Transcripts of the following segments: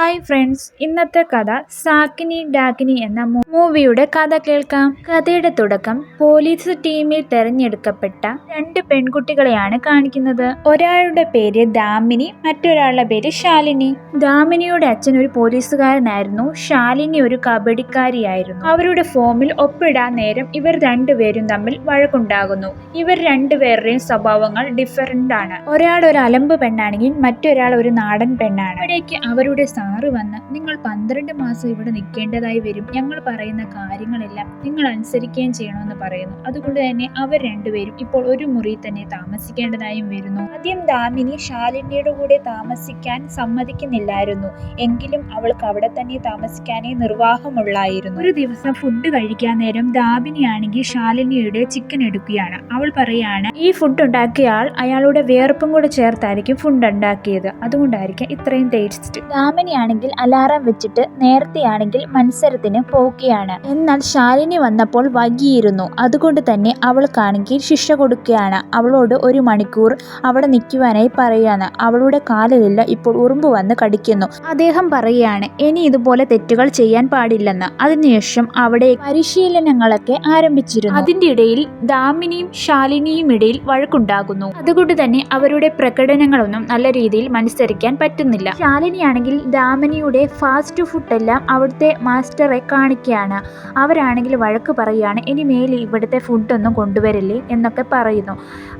Hi friends, ഇന്നത്തെ കഥ സാക്കിനി ഡാക്കിനി എന്ന മൂവിയുടെ കഥ കേൾക്കാം. കഥയുടെ തുടക്കം പോലീസ് ടീമിൽ തെരഞ്ഞെടുക്കപ്പെട്ട രണ്ട് പെൺകുട്ടികളെയാണ് കാണിക്കുന്നത്. ഒരാളുടെ പേര് ദാമിനി, മറ്റൊരാളുടെ പേര് ശാലിനി. ദാമിനിയുടെ അച്ഛൻ ഒരു പോലീസുകാരനായിരുന്നു, ശാലിനി ഒരു കബഡിക്കാരിയായിരുന്നു. അവരുടെ ഫോമിൽ ഒപ്പിടാൻ നേരം ഇവർ രണ്ടുപേരും തമ്മിൽ വഴക്കുണ്ടാകുന്നു. ഇവർ രണ്ടുപേരുടെയും സ്വഭാവങ്ങൾ ഡിഫറന്റ് ആണ്. ഒരാൾ ഒരു അലമ്പ് പെണ്ണാണെങ്കിൽ മറ്റൊരാൾ ഒരു നാടൻ പെണ്ണാണ്. ഇവിടേക്ക് അവരുടെ സാറ് വന്ന്, നിങ്ങൾ 12 മാസം ഇവിടെ നിൽക്കേണ്ടതായി വരും, ഞങ്ങൾ പറയുന്ന കാര്യങ്ങളെല്ലാം നിങ്ങൾ അനുസരിക്കുകയും ചെയ്യണമെന്ന് പറയുന്നു. അതുകൊണ്ട് തന്നെ അവർ രണ്ടുപേരും ഇപ്പോൾ ഒരു മുറിയിൽ തന്നെ താമസിക്കേണ്ടതായും വരുന്നു. ആദ്യം ദാമിനി ശാലിനിയുടെ കൂടെ താമസിക്കാൻ സമ്മതിക്കുന്നില്ലായിരുന്നു, എങ്കിലും അവൾക്ക് അവിടെ തന്നെ താമസിക്കാനേ നിർവാഹമുള്ളായിരുന്നു. ഒരു ദിവസം ഫുഡ് കഴിക്കാൻ നേരം ദാമിനിയാണെങ്കിൽ ശാലിനിയുടെ ചിക്കൻ എടുക്കുകയാണ്. അവൾ പറയാണ്, ഈ ഫുഡ് ഉണ്ടാക്കിയ ആൾ അയാളുടെ വിയർപ്പും കൂടെ ചേർത്തായിരിക്കും ഫുഡ് ഉണ്ടാക്കിയത്, അതുകൊണ്ടായിരിക്കും ഇത്രയും ടേസ്റ്റ്. ദാമിനിയാണെങ്കിൽ അലാറം വെച്ചിട്ട് നേരത്തെയാണെങ്കിൽ മത്സരത്തിന് പോവുകയാണ്. എന്നാൽ ശാലിനി വന്നപ്പോൾ വൈകിയിരുന്നു, അതുകൊണ്ട് തന്നെ അവൾക്കാണെങ്കിൽ ശിക്ഷ കൊടുക്കുകയാണ്. അവളോട് 1 മണിക്കൂർ അവിടെ നിൽക്കുവാനായി പറയുകയാണ്. അവളുടെ കാലിലില്ല ഇപ്പോൾ ഉറുമ്പ് വന്ന് കടിക്കുന്നു. അദ്ദേഹം പറയുകയാണ് ഇനി ഇതുപോലെ തെറ്റുകൾ ചെയ്യാൻ പാടില്ലെന്ന്. അതിനുശേഷം അവിടെ പരിശീലനങ്ങളൊക്കെ ആരംഭിച്ചിരുന്നു. അതിന്റെ ഇടയിൽ ദാമിനിയും ശാലിനിയും ഇടയിൽ വഴക്കുണ്ടാകുന്നു. അതുകൊണ്ട് തന്നെ അവരുടെ പ്രകടനങ്ങളൊന്നും നല്ല രീതിയിൽ മത്സരിക്കാൻ പറ്റുന്നില്ല. ശാലിനിയാണെങ്കിൽ ദാമിനിയുടെ ഫാസ്റ്റ് ഫുഡ് എല്ലാം അവിടുത്തെ മാസ്റ്ററെ കാണിക്കുകയാണ്. അവരാണെങ്കിൽ വഴക്ക് പറയുകയാണ്, ഇനി മേലെ ഇവിടുത്തെ ഫുഡൊന്നും കൊണ്ടുവരില്ലേ എന്നൊക്കെ പറയുന്നു.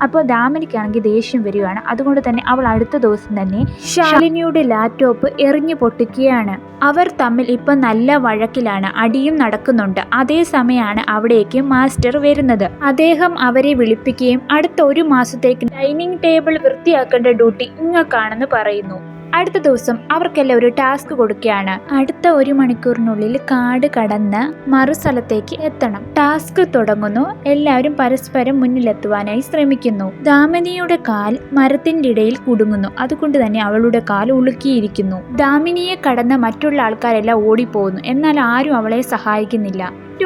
അപ്പോൾ ദാമിനിക്കാണെങ്കിൽ ദേഷ്യം വരികയാണ്. അതുകൊണ്ട് തന്നെ അവൾ അടുത്ത ദിവസം തന്നെ ശാലിനിയുടെ ലാപ്ടോപ്പ് എറിഞ്ഞു പൊട്ടിക്കുകയാണ്. അവർ തമ്മിൽ ഇപ്പൊ നല്ല വഴക്കിലാണ്, അടിയും നടക്കുന്നുണ്ട്. അതേസമയമാണ് അവിടേക്ക് മാസ്റ്റർ വരുന്നത്. അദ്ദേഹം അവരെ വിളിപ്പിക്കുകയും അടുത്ത 1 മാസത്തേക്ക് ഡൈനിങ് ടേബിൾ വൃത്തിയാക്കേണ്ട ഡ്യൂട്ടി നിങ്ങൾക്കാണെന്ന് പറയുന്നു. അടുത്ത ദിവസം അവർക്കെല്ലാം ഒരു ടാസ്ക് കൊടുക്കുകയാണ്. അടുത്ത 1 മണിക്കൂറിനുള്ളിൽ കാട് കടന്ന് മറുസ്ഥലത്തേക്ക് എത്തണം. ടാസ്ക് തുടങ്ങുന്നു. എല്ലാവരും പരസ്പരം മുന്നിലെത്തുവാനായി ശ്രമിക്കുന്നു. ദാമിനിയുടെ കാൽ മരത്തിന്റെ ഇടയിൽ കുടുങ്ങുന്നു, അതുകൊണ്ട് തന്നെ അവളുടെ കാൽ ഉളുക്കിയിരിക്കുന്നു. ദാമിനിയെ കടന്ന് മറ്റുള്ള ആൾക്കാരെല്ലാം ഓടിപ്പോകുന്നു, എന്നാൽ ആരും അവളെ സഹായിക്കുന്നില്ല.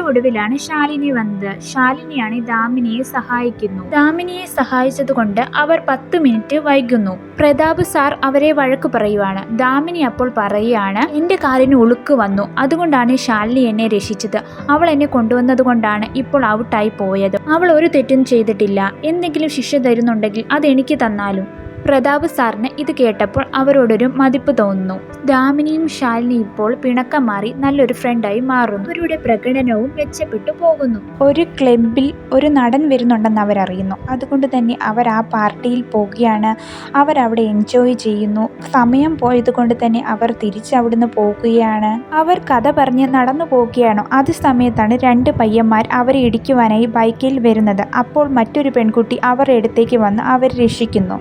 ഒടുവിലാണ് ശാലിനി വന്നത്. ശാലിനിയാണ് ദാമിനിയെ സഹായിക്കുന്നു. ദാമിനിയെ സഹായിച്ചത് കൊണ്ട് അവർ 10 മിനിറ്റ് വൈകുന്നു. പ്രതാപ് സാർ അവരെ വഴക്ക് പറയുവാണ്. ദാമിനി അപ്പോൾ പറയുകയാണ്, എന്റെ കാലിന് ഉളുക്ക് വന്നു, അതുകൊണ്ടാണ് ശാലിനി എന്നെ രക്ഷിച്ചത്. അവൾ എന്നെ കൊണ്ടുവന്നത് കൊണ്ടാണ് ഇപ്പോൾ ഔട്ടായി പോയത്. അവൾ ഒരു തെറ്റും ചെയ്തിട്ടില്ല. എന്തെങ്കിലും ശിക്ഷ തരുന്നുണ്ടെങ്കിൽ അത് എനിക്ക് തന്നാലും. പ്രതാപ് സാറിന് ഇത് കേട്ടപ്പോൾ അവരോടൊരു മതിപ്പ് തോന്നുന്നു. ദാമിനിയും ശാലിനിയും ഇപ്പോൾ പിണക്കം മാറി നല്ലൊരു ഫ്രണ്ടായി മാറുന്നു. അവരുടെ പ്രകടനവും മെച്ചപ്പെട്ടു പോകുന്നു. ഒരു ക്ലബിൽ ഒരു നടൻ വരുന്നുണ്ടെന്ന് അവരറിയുന്നു. അതുകൊണ്ട് തന്നെ അവർ ആ പാർട്ടിയിൽ പോകുകയാണ്. അവരവിടെ എൻജോയ് ചെയ്യുന്നു. സമയം പോയത് കൊണ്ട് തന്നെ അവർ തിരിച്ച് അവിടുന്ന് പോകുകയാണ്. അവർ കഥ പറഞ്ഞ് നടന്നു പോകുകയാണ്. അത് സമയത്താണ് 2 പയ്യന്മാർ അവരെ ഇടിക്കുവാനായി ബൈക്കിൽ വരുന്നത്. അപ്പോൾ മറ്റൊരു പെൺകുട്ടി അവരുടെ അടുത്തേക്ക് വന്ന് അവരെ രക്ഷിക്കുന്നു.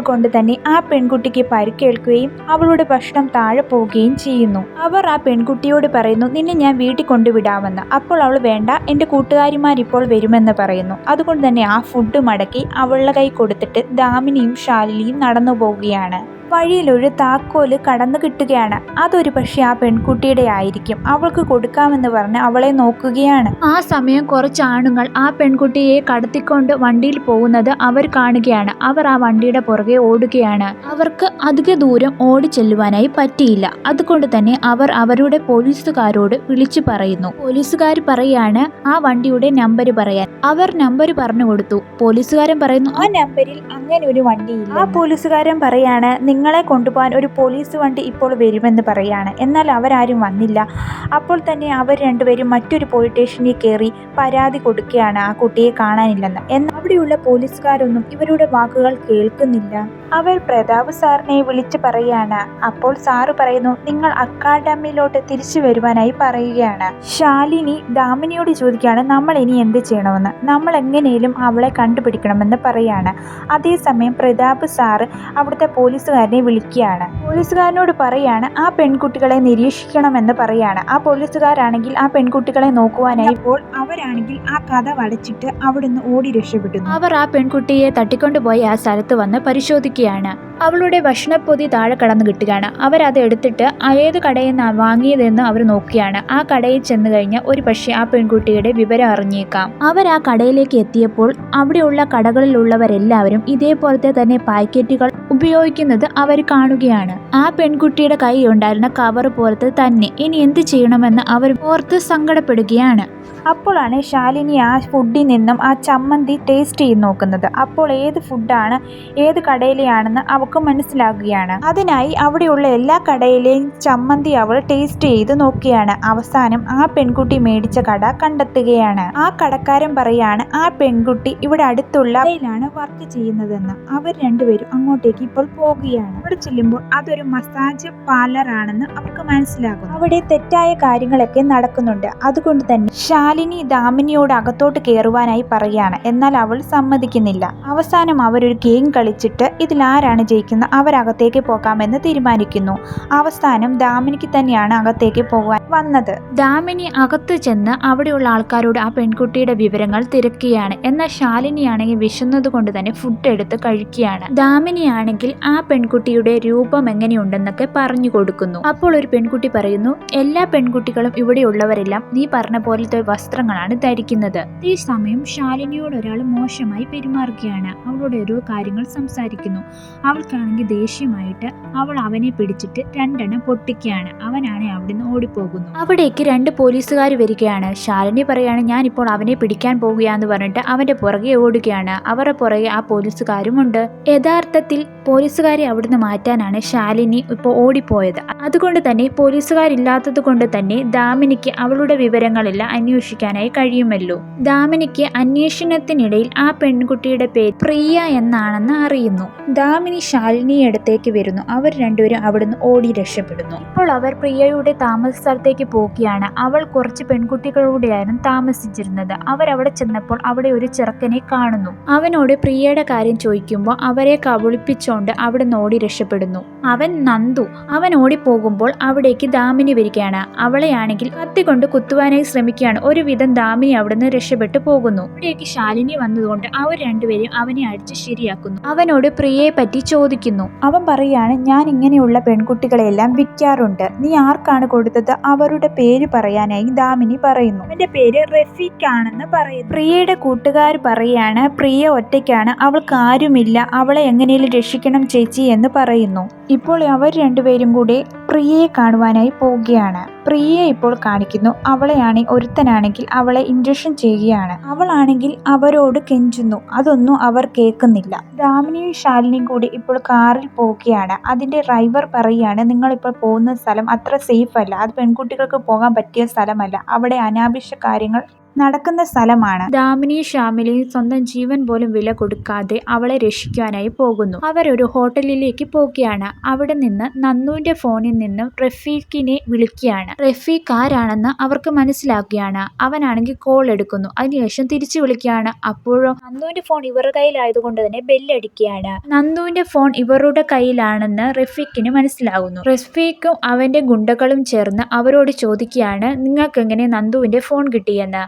കൊണ്ട് തന്നെ ആ പെൺകുട്ടിക്ക് പരിക്കേൽക്കുകയും അവളുടെ ഭക്ഷണം താഴെ പോവുകയും ചെയ്യുന്നു. അവർ ആ പെൺകുട്ടിയോട് പറയുന്നു, നിന്നെ ഞാൻ വീട്ടിൽ കൊണ്ടുവിടാമെന്ന്. അപ്പോൾ അവൾ വേണ്ട, എൻ്റെ കൂട്ടുകാരിമാർ ഇപ്പോൾ വരുമെന്ന് പറയുന്നു. അതുകൊണ്ട് തന്നെ ആ ഫുഡ് മടക്കി അവളുടെ കൈ കൊടുത്തിട്ട് ദാമിനിയും ശാലിനിയും നടന്നു പോവുകയാണ്. വഴിയിലൊരു താക്കോല് കടന്നു കിട്ടുകയാണ്. അതൊരു പക്ഷേ ആ പെൺകുട്ടിയുടെ ആയിരിക്കും. അവൾക്ക് കൊടുക്കാമെന്ന് പറഞ്ഞ് അവളെ നോക്കുകയാണ്. ആ സമയം കുറച്ച് ആണുങ്ങൾ ആ പെൺകുട്ടിയെ കടത്തിക്കൊണ്ട് വണ്ടിയിൽ പോകുന്നത് അവർ കാണുകയാണ്. അവർ ആ വണ്ടിയുടെ പുറകെ ഓടുകയാണ്. അവർക്ക് അധിക ദൂരം ഓടി ചെല്ലുവാനായി പറ്റിയില്ല. അതുകൊണ്ട് തന്നെ അവർ അവരുടെ പോലീസുകാരോട് വിളിച്ചു പറയുന്നു. പോലീസുകാർ പറയാണ് ആ വണ്ടിയുടെ നമ്പർ പറയാൻ. അവർ നമ്പർ പറഞ്ഞു കൊടുത്തു. പോലീസുകാരൻ പറയുന്നു, ആ നമ്പറിൽ അങ്ങനെ ഒരു വണ്ടിയില്ല. ആ പോലീസുകാരൻ പറയാണ്, നിങ്ങളെ കൊണ്ടുപോകാൻ ഒരു പോലീസ് വണ്ടി ഇപ്പോൾ വരുമെന്ന് പറയാണ്. എന്നാൽ അവരാരും വന്നില്ല. അപ്പോൾ തന്നെ അവർ രണ്ടുപേരും മറ്റൊരു പോലീസ് സ്റ്റേഷനിൽ കയറി പരാതി കൊടുക്കുകയാണ് ആ കുട്ടിയെ കാണാനില്ലെന്ന്. എന്നാൽ അവിടെയുള്ള പോലീസുകാരൊന്നും ഇവരുടെ വാക്കുകൾ കേൾക്കുന്നില്ല. അവർ പ്രതാപ് സാറിനെ വിളിച്ച് പറയാണ്. അപ്പോൾ സാറ് പറയുന്നു, നിങ്ങൾ അക്കാഡമിയിലോട്ട് തിരിച്ചു വരുവാനായി പറയുകയാണ്. ശാലിനി ദാമിനിയോട് ചോദിക്കുകയാണ്, നമ്മൾ ഇനി എന്ത് ചെയ്യണമെന്ന്. നമ്മൾ എങ്ങനെയും അവളെ കണ്ടുപിടിക്കണമെന്ന് പറയാണ്. അതേസമയം പ്രതാപ് സാറ് അവിടുത്തെ പോലീസുകാരനെ വിളിക്കുകയാണ്. പോലീസുകാരനോട് പറയാണ് ആ പെൺകുട്ടികളെ നിരീക്ഷിക്കണമെന്ന് പറയാണ്. ആ പോലീസുകാരാണെങ്കിൽ ആ പെൺകുട്ടികളെ നോക്കുവാനായി ഇപ്പോൾ അവരാണെങ്കിൽ ആ കഥ വടച്ചിട്ട് അവിടുന്ന് ഓടി രക്ഷപ്പെട്ടു. അവർ ആ പെൺകുട്ടിയെ തട്ടിക്കൊണ്ടുപോയി ആ സ്ഥലത്ത് വന്ന് പരിശോധിക്കുകയാണ്. അവളുടെ ഭക്ഷണപ്പൊതി താഴെ കടന്നു കിട്ടുകയാണ്. അവരത് എടുത്തിട്ട് ഏത് കടയിൽ നിന്നാണ് വാങ്ങിയതെന്ന് അവർ നോക്കുകയാണ്. ആ കടയിൽ ചെന്ന് കഴിഞ്ഞാൽ ഒരു പക്ഷേ ആ പെൺകുട്ടിയുടെ വിവരം അറിഞ്ഞേക്കാം. അവർ ആ കടയിലേക്ക് എത്തിയപ്പോൾ അവിടെയുള്ള കടകളിലുള്ളവരെല്ലാവരും ഇതേപോലത്തെ തന്നെ പാക്കറ്റുകൾ ഉപയോഗിക്കുന്നത് അവർ കാണുകയാണ്. ആ പെൺകുട്ടിയുടെ കയ്യിലുണ്ടായിരുന്ന കവർ പോലത്തെ തന്നെ. ഇനി എന്ത് ചെയ്യണമെന്ന് അവർ ഓർത്ത് സങ്കടപ്പെടുകയാണ്. അപ്പോഴാണ് ശാലിനി ആ ഫുഡിൽ നിന്നും ആ ചമ്മന്തി ടേസ്റ്റ് ചെയ്ത് നോക്കുന്നത്. അപ്പോൾ ഏത് ഫുഡാണ് ഏത് കടയിലെയാണെന്ന് അവൾക്ക് മനസ്സിലാകുകയാണ്. അതിനായി അവിടെയുള്ള എല്ലാ കടയിലെയും ചമ്മന്തി അവൾ ടേസ്റ്റ് ചെയ്ത് നോക്കുകയാണ്. അവസാനം ആ പെൺകുട്ടി മേടിച്ച കട കണ്ടെത്തുകയാണ്. ആ കടക്കാരൻ പറയാണ് ആ പെൺകുട്ടി ഇവിടെ അടുത്തുള്ള കടയിലാണ് വർക്ക് ചെയ്യുന്നതെന്ന്. അവർ രണ്ടുപേരും അങ്ങോട്ടേക്ക് ഇപ്പോൾ പോകുകയാണ്. അവിടെ ചെല്ലുമ്പോൾ അതൊരു മസാജ് പാർലർ ആണെന്ന് അവർക്ക് മനസ്സിലാകും. അവിടെ തെറ്റായ കാര്യങ്ങളൊക്കെ നടക്കുന്നുണ്ട്. അതുകൊണ്ട് തന്നെ ശാലിനി ദാമിനിയോട് അകത്തോട്ട് കയറുവാനായി പറയുകയാണ്. എന്നാൽ അവൾ സമ്മതിക്കുന്നില്ല. അവസാനം അവരൊരു ഗെയിം കളിച്ചിട്ട് ഇതിൽ ആരാണ് ജയിക്കുന്നത് അവരകത്തേക്ക് പോകാമെന്ന് തീരുമാനിക്കുന്നു. അവസാനം ദാമിനിക്ക് തന്നെയാണ് അകത്തേക്ക് പോകാൻ വന്നത്. ദാമിനി അകത്ത് ചെന്ന് അവിടെയുള്ള ആൾക്കാരോട് ആ പെൺകുട്ടിയുടെ വിവരങ്ങൾ തിരക്കുകയാണ്. എന്നാൽ ശാലിനിയാണെങ്കിൽ വിശന്നത് കൊണ്ട് തന്നെ ഫുഡ് എടുത്ത് കഴിക്കുകയാണ്. ദാമിനിയാണെങ്കിൽ ആ പെൺകുട്ടിയുടെ രൂപം എങ്ങനെയുണ്ടെന്നൊക്കെ പറഞ്ഞു കൊടുക്കുന്നു. അപ്പോൾ ഒരു പെൺകുട്ടി പറയുന്നു, എല്ലാ പെൺകുട്ടികളും ഇവിടെയുള്ളവരെല്ലാം നീ പറഞ്ഞ പോലത്തെ വസ്ത്രങ്ങളാണ് ധരിക്കുന്നത്. ഈ സമയം ശാലിനിയോട് ഒരാൾ മോശമായി പെരുമാറുകയാണ്. അവളോട് ഓരോ കാര്യങ്ങൾ സംസാരിക്കുന്നു. അവൾക്കാണെങ്കിൽ ദേഷ്യമായിട്ട് അവൾ അവനെ പിടിച്ചിട്ട് രണ്ടെണ്ണം പൊട്ടിക്കുകയാണ്. അവനാണെങ്കിൽ അവിടുന്ന് ഓടിപ്പോകുന്നു. അവിടേക്ക് 2 പോലീസുകാർ വരികയാണ്. ശാലിനി പറയാണ് ഞാനിപ്പോൾ അവനെ പിടിക്കാൻ പോകുകയാന്ന് പറഞ്ഞിട്ട് അവന്റെ പുറകെ ഓടുകയാണ്. അവരുടെ പുറകെ ആ പോലീസുകാരുമുണ്ട്. യഥാർത്ഥത്തിൽ പോലീസുകാരെ അവിടുന്ന് മാറ്റാനാണ് ശാലിനി ഇപ്പോൾ ഓടിപ്പോയത്. അതുകൊണ്ട് തന്നെ പോലീസുകാരില്ലാത്തത് കൊണ്ട് തന്നെ ദാമിനിക്ക് അവളുടെ വിവരങ്ങളെല്ലാം അന്വേഷിക്കാനായി കഴിയുമല്ലോ. ദാമിനിക്ക് അന്വേഷണത്തിനിടയിൽ ആ പെൺകുട്ടിയുടെ പേര് പ്രിയ എന്നാണെന്ന് അറിയുന്നു. ദാമിനി ശാലിനിയുടെ അടുത്തേക്ക് വരുന്നു. അവർ രണ്ടുപേരും അവിടുന്ന് ഓടി രക്ഷപ്പെടുന്നു. ഇപ്പോൾ അവർ പ്രിയയുടെ താമസ സ്ഥലത്തേക്ക് പോവുകയാണ്. അവൾ കുറച്ച് പെൺകുട്ടികളോടെയായിരുന്നു താമസിച്ചിരുന്നത്. അവരവിടെ ചെന്നപ്പോൾ അവിടെ ഒരു ചെറുക്കനെ കാണുന്നു. അവനോട് പ്രിയയുടെ കാര്യം ചോദിക്കുമ്പോൾ അവരെ കബളിപ്പിച്ചുകൊണ്ട് അവിടെ നിന്ന് ഓടി രക്ഷപ്പെടുന്നു. അവൻ നന്ദു. അവൻ ഓടിപ്പോകുമ്പോൾ അവിടേക്ക് ദാമിനി വരികയാണ്. അവളെയാണെങ്കിൽ കത്തിക്കൊണ്ട് കുത്തുവാനായി ശ്രമിക്കുകയാണ്. ഒരുവിധം ദാമിനി അവിടുന്ന് രക്ഷപ്പെട്ടു പോകുന്നു. അവിടേക്ക് ശാലിനി വന്നതുകൊണ്ട് അവർ രണ്ടുപേരും അവനെ അടിച്ച് ശരിയാക്കുന്നു. അവനോട് പ്രിയയെ പറ്റി ചോദിക്കുന്നു. അവൻ പറയാണ് ഞാൻ ഇങ്ങനെയുള്ള പെൺകുട്ടികളെല്ലാം വിൽക്കാറുണ്ട്. നീ ആർക്കാണ് കൊടുത്തത്? അവരുടെ പേര് പറയാനായി ദാമിനി പറയുന്നു. അവന്റെ പേര് റഫീഖ് ആണെന്ന് പറയുന്നു. പ്രിയയുടെ കൂട്ടുകാർ പറയാണ് പ്രിയ ഒറ്റയ്ക്കാണ്, അവൾക്ക് ആരുമില്ല, അവളെ എങ്ങനെയും രക്ഷിക്കണം ചേച്ചി എന്ന് പറയുന്നു. ഇപ്പോൾ അവർ രണ്ടുപേരും കൂടെ പ്രിയയെ കാണുവാനായി പോവുകയാണ്. പ്രിയയെ ഇപ്പോൾ കാണിക്കുന്നു. ഒരുത്തനാണെങ്കിൽ അവളെ ഇൻജക്ഷൻ ചെയ്യുകയാണ്. അവളാണെങ്കിൽ അവരോട് കെഞ്ചുന്നു. അതൊന്നും അവർ കേൾക്കുന്നില്ല. ദാമിനിയും ശാലിനിയും കൂടി ഇപ്പോൾ കാറിൽ പോവുകയാണ്. അതിന്റെ ഡ്രൈവർ പറയുകയാണ് നിങ്ങളിപ്പോൾ പോകുന്ന സ്ഥലം അത്ര സേഫ് അല്ല, അത് പെൺകുട്ടികൾക്ക് പോകാൻ പറ്റിയ സ്ഥലമല്ല, അവിടെ അനാവശ്യ കാര്യങ്ങൾ നടക്കുന്ന സ്ഥലമാണ്. ദാമിനിയും ശ്യാമിലയും സ്വന്തം ജീവൻ പോലും വില കൊടുക്കാതെ അവളെ രക്ഷിക്കാനായി പോകുന്നു. അവരൊരു ഹോട്ടലിലേക്ക് പോവുകയാണ്. അവിടെ നിന്ന് നന്ദുവിന്റെ ഫോണിൽ നിന്നും റഫീഖിനെ വിളിക്കുകയാണ്. റഫീഖ് ആരാണെന്ന് അവർക്ക് മനസ്സിലാക്കുകയാണ്. അവനാണെങ്കിൽ കോൾ എടുക്കുന്നു. അതിനുശേഷം തിരിച്ചു വിളിക്കുകയാണ്. അപ്പോഴും നന്ദുവിന്റെ ഫോൺ ഇവരുടെ കയ്യിലായതുകൊണ്ട് തന്നെ ബെല്ലടിക്കുകയാണ്. നന്ദുവിന്റെ ഫോൺ ഇവരുടെ കയ്യിലാണെന്ന് റഫീഖിന് മനസ്സിലാകുന്നു. റഫീഖും അവന്റെ ഗുണ്ടകളും ചേർന്ന് അവരോട് ചോദിക്കുകയാണ് നിങ്ങൾക്ക് എങ്ങനെ നന്ദുവിന്റെ ഫോൺ കിട്ടിയെന്ന്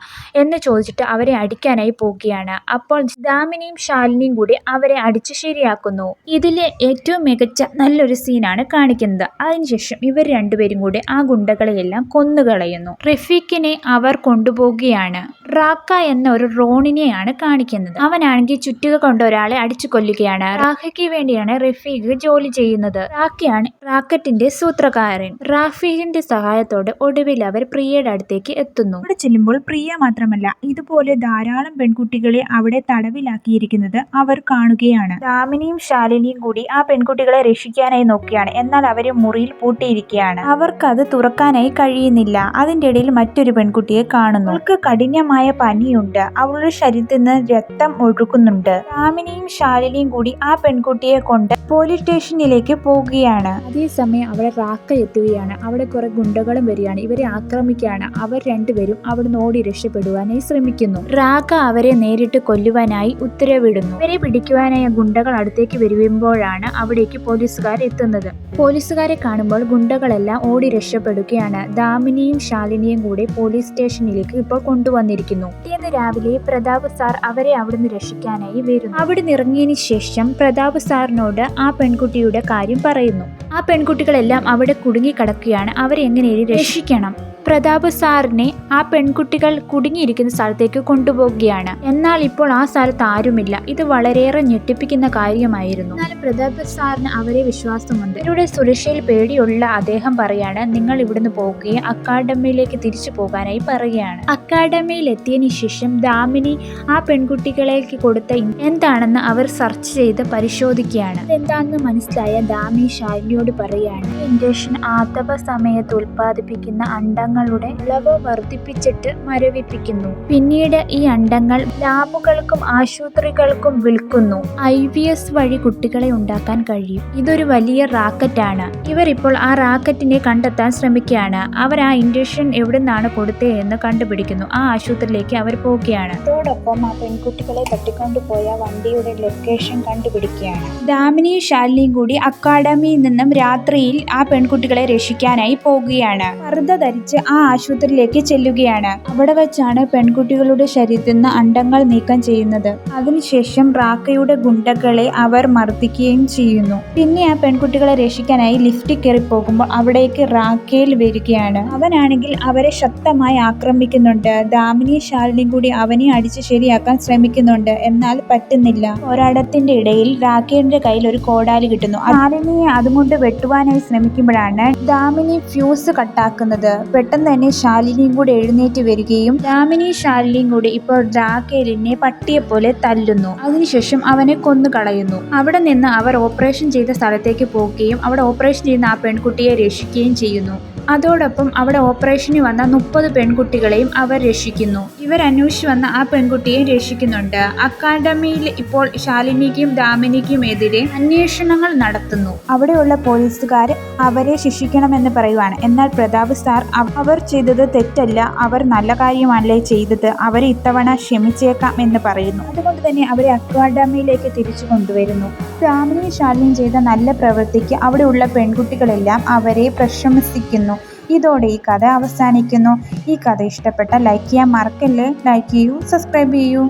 ചോദിച്ചിട്ട് അവരെ അടിക്കാനായി പോവുകയാണ്. അപ്പോൾ ദാമിനിയും ശാലിനിയും കൂടി അവരെ അടിച്ച് ശരിയാക്കുന്നു. ഇതിലെ ഏറ്റവും മികച്ച നല്ലൊരു സീനാണ് കാണിക്കുന്നത്. അതിനുശേഷം ഇവർ രണ്ടുപേരും കൂടി ആ ഗുണ്ടകളെയെല്ലാം കൊന്നുകളയുന്നു. റഫീഖിനെ അവർ കൊണ്ടുപോവുകയാണ്. റാക്ക എന്ന ഒരു റോണിനെയാണ് കാണിക്കുന്നത്. അവനാണെങ്കിൽ ചുറ്റുക കൊണ്ട് ഒരാളെ അടിച്ചു കൊല്ലുകയാണ്. റാഖയ്ക്ക് വേണ്ടിയാണ് റഫീഖ് ജോലി ചെയ്യുന്നത്. റാക്കയാണ് റാക്കറ്റിന്റെ സൂത്രകാരൻ. റാഫീഖിന്റെ സഹായത്തോടെ ഒടുവിൽ അവർ പ്രിയയുടെ അടുത്തേക്ക് എത്തുന്നു. അവിടെ ചെല്ലുമ്പോൾ പ്രിയ മാത്രമല്ല ഇതുപോലെ ധാരാളം പെൺകുട്ടികളെ അവിടെ തടവിലാക്കിയിരിക്കുന്നത് അവർ കാണുകയാണ്. ദാമിനിയും ശാലിനിയും കൂടി ആ പെൺകുട്ടികളെ രക്ഷിക്കാനായി നോക്കുകയാണ്. എന്നാൽ അവരെ മുറിയിൽ പൂട്ടിയിരിക്കുകയാണ്. അവർക്കത് തുറക്കാനായി കഴിയുന്നില്ല. അതിന്റെ ഇടയിൽ മറ്റൊരു പെൺകുട്ടിയെ കാണുന്നു. അവൾക്ക് കഠിനമായ പനിയുണ്ട്. അവളുടെ ശരീരത്തിൽ നിന്ന് രക്തം ഒഴുകുന്നുണ്ട്. ദാമിനിയും ശാലിനിയും കൂടി ആ പെൺകുട്ടിയെ കൊണ്ട് പോലീസ് സ്റ്റേഷനിലേക്ക് പോവുകയാണ്. അതേസമയം അവിടെ റാക്ക എത്തുകയാണ്. അവിടെ കുറെ ഗുണ്ടകളും വരികയാണ്. ഇവരെ ആക്രമിക്കുകയാണ്. അവർ രണ്ടുപേരും അവിടുന്ന് ഓടി രക്ഷപ്പെടുവാനായി ശ്രമിക്കുന്നു. റാക്ക അവരെ നേരിട്ട് കൊല്ലുവാനായി ഉത്തരവിടുന്നു. ഇവരെ പിടിക്കുവാനായി ഗുണ്ടകൾ അടുത്തേക്ക് വരുമ്പോഴാണ് അവിടേക്ക് പോലീസുകാർ എത്തുന്നത്. പോലീസുകാരെ കാണുമ്പോൾ ഗുണ്ടകളെല്ലാം ഓടി രക്ഷപ്പെടുകയാണ്. ദാമിനിയും ശാലിനിയും കൂടെ പോലീസ് സ്റ്റേഷനിലേക്ക് ഇപ്പോൾ കൊണ്ടുവന്നിരിക്കുന്നു. പിറ്റേന്ന് രാവിലെ പ്രതാപ് സാർ അവരെ അവിടുന്ന് രക്ഷിക്കാനായി വരുന്നു. അവിടെ ഇറങ്ങിയതിനു ശേഷം പ്രതാപ് സാറിനോട് ആ പെൺകുട്ടിയുടെ കാര്യം പറയുന്നു. ആ പെൺകുട്ടികളെല്ലാം അവിടെ കുടുങ്ങിക്കിടക്കുകയാണ്. അവരെ എങ്ങനെയും രക്ഷിക്കണം. പ്രതാപ് സാറിനെ ആ പെൺകുട്ടികൾ കുടുങ്ങിയിരിക്കുന്ന സ്ഥലത്തേക്ക് കൊണ്ടുപോവുകയാണ്. എന്നാൽ ഇപ്പോൾ ആ സ്ഥലത്ത് ആരുമില്ല. ഇത് വളരെയേറെ ഞെട്ടിപ്പിക്കുന്ന കാര്യമായിരുന്നു. എന്നാൽ പ്രതാപ് സാറിന് അവരെ വിശ്വാസമുണ്ട്. ഇവരുടെ സുരക്ഷയിൽ പേടിയുള്ള അദ്ദേഹം പറയാണ്, നിങ്ങൾ ഇവിടുന്ന് പോവുകയും അക്കാഡമിയിലേക്ക് തിരിച്ചു പോകാനായി പറയുകയാണ്. അക്കാഡമിയിൽ എത്തിയതിനു ശേഷം ദാമിനി ആ പെൺകുട്ടികളേക്ക് കൊടുത്ത എന്താണെന്ന് അവർ സെർച്ച് ചെയ്ത് പരിശോധിക്കുകയാണ്. എന്താണെന്ന് മനസ്സിലായ ദാമിനി ശാലിനിയോട് പറയാണ്, ഇൻജക്ഷൻ ആർത്തവ സമയത്ത് ഉൽപ്പാദിപ്പിക്കുന്ന അണ്ടങ്ങളുടെ അളവ് വർദ്ധിപ്പിച്ചിട്ട് മരവിപ്പിക്കുന്നു. പിന്നീട് ഈ അണ്ടങ്ങൾ ലാബുകൾക്കും ആശുപത്രികൾക്കും വിൽക്കുന്നു. IVF വഴി കുട്ടികളെ ഉണ്ടാക്കാൻ കഴിയും. ഇതൊരു വലിയ റാക്കറ്റാണ്. ഇവർ ഇപ്പോൾ ആ റാക്കറ്റിനെ കണ്ടെത്താൻ ശ്രമിക്കുകയാണ്. അവർ ആ ഇൻജക്ഷൻ എവിടുന്നാണ് കൊടുത്തതെന്ന് കണ്ടുപിടിക്കുന്നു. ആ ആശുപത്രിയിലേക്ക് അവർ പോവുകയാണ്. അതോടൊപ്പം ആ പെൺകുട്ടികളെ തട്ടിക്കൊണ്ടുപോയ വണ്ടിയുടെ ലൊക്കേഷൻ കണ്ടുപിടിക്കുകയാണ്. ദാമിനിയും ശാലിനിയും കൂടി അക്കാഡമിയിൽ നിന്നും രാത്രിയിൽ ആ പെൺകുട്ടികളെ രക്ഷിക്കാനായി പോകുകയാണ്. പർദ്ദ ധരിച്ച് ആ ആശുപത്രിയിലേക്ക് ചെല്ലുകയാണ്. അവിടെ വെച്ചാണ് പെൺകുട്ടികളുടെ ശരീരത്തിൽ നിന്ന് അണ്ടങ്ങൾ നീക്കം ചെയ്യുന്നത്. അതിനുശേഷം റാക്കയുടെ ഗുണ്ടകളെ അവർ മർദ്ദിക്കുകയും ചെയ്യുന്നു. പിന്നെ ആ പെൺകുട്ടികളെ രക്ഷിക്കാനായി ലിഫ്റ്റിൽ കയറി പോകുമ്പോൾ അവിടേക്ക് റാക്കേൽ വരികയാണ്. അവനാണെങ്കിൽ അവരെ ശക്തമായി ആക്രമിക്കുന്നുണ്ട്. ദാമിനിയും ശാലിനിയും കൂടി അവനെ അടിച്ച് ശരിയാക്കാൻ ശ്രമിക്കുന്നുണ്ട്. എന്നാൽ പറ്റുന്നില്ല. പോരാട്ടത്തിന്റെ ഇടയിൽ റാക്കേലിന്റെ കയ്യിൽ ഒരു കോടാലി കിട്ടുന്നു. ശാലിനിയെ അതുകൊണ്ട് വെട്ടുവാനായി ശ്രമിക്കുമ്പോഴാണ് ദാമിനി ഫ്യൂസ് കട്ടാക്കുന്നത്. പെട്ടെന്ന് തന്നെ ശാലിനിയും കൂടി എഴുന്നേറ്റ് വരികയും ദാമിനിയും ശാലിനിയും കൂടി ഇപ്പോൾ റാക്കേലിനെ പട്ടിയെ പോലെ തല്ലുന്നു. അതിനുശേഷം അവനെ കൊന്നുകളയുന്നു. അവിടെ നിന്ന് അവർ ഓപ്പറേഷൻ ചെയ്ത സ്ഥലത്തേക്ക് പോവുകയും അവിടെ ഓപ്പറേഷൻ ചെയ്യുന്ന ആ പെൺകുട്ടിയെ രക്ഷിക്കുകയും ചെയ്യുന്നു. അതോടൊപ്പം അവിടെ ഓപ്പറേഷന് വന്ന 30 പെൺകുട്ടികളെയും അവർ രക്ഷിക്കുന്നു. ഇവർ അന്വേഷിച്ച് വന്ന ആ പെൺകുട്ടിയെ രക്ഷിക്കുന്നുണ്ട്. അക്കാഡമിയിൽ ഇപ്പോൾ ശാലിനിക്കും ദാമിനിക്കും എതിരെ അന്വേഷണങ്ങൾ നടത്തുന്നു. അവിടെയുള്ള പോലീസുകാർ അവരെ ശിക്ഷിക്കണമെന്ന് പറയുവാണ്. എന്നാൽ പ്രതാപ് സാർ അവർ ചെയ്തത് തെറ്റല്ല, അവർ നല്ല കാര്യമല്ലേ ചെയ്തത്, അവരെ ഇത്തവണ ക്ഷമിച്ചേക്കാം എന്ന് പറയുന്നു. അതുകൊണ്ട് തന്നെ അവരെ അക്കാഡമിയിലേക്ക് തിരിച്ചു കൊണ്ടുവരുന്നു. ദാമിനിയും ശാലിനിയും ചെയ്ത നല്ല പ്രവൃത്തിക്ക് അവിടെയുള്ള പെൺകുട്ടികളെല്ലാം അവരെ പ്രശംസിക്കുന്നു. ഇതോടെ ഈ കഥ അവസാനിക്കുന്നു. ഈ കഥ ഇഷ്ടപ്പെട്ട ലൈക്ക് ചെയ്യാൻ മറക്കല്ലേ. ലൈക്ക് ചെയ്യൂ, സബ്സ്ക്രൈബ് ചെയ്യൂ.